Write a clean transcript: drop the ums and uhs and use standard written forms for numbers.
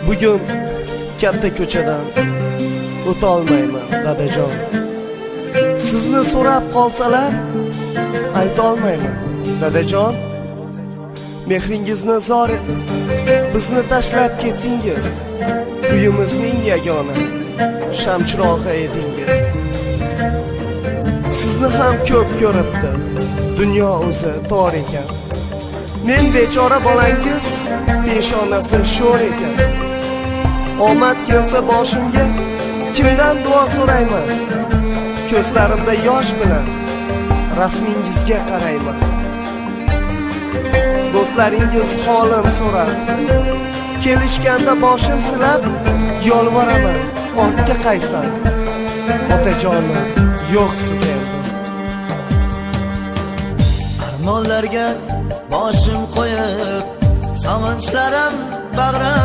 Bugun katta ko'chadan o'ta olmayman, dadajon. Sizni so'rab qolsalar, ayta olmayman, dadajon. Mehringizni zor bizni tashlab ketdingiz. Uyimizning yagona shamchirog'i edingiz. Sizni ham ko'p ko'ribdi, dunyo o'zi tor ekan. Men bechora bolangiz peshonasi sho'r ekan. Omad kelsa boshimga kimdan duo so'rayman? Ko'zlarimda yosh bilan rasmingizga qarayman. Do'stlaringiz holim so'rar, kelishganda boshim silab yolvoraman, ortga qaysan. Otajonim yo'qsiz endi. Armonlarga boshim qo'yib, sog'inchlarim bag'rim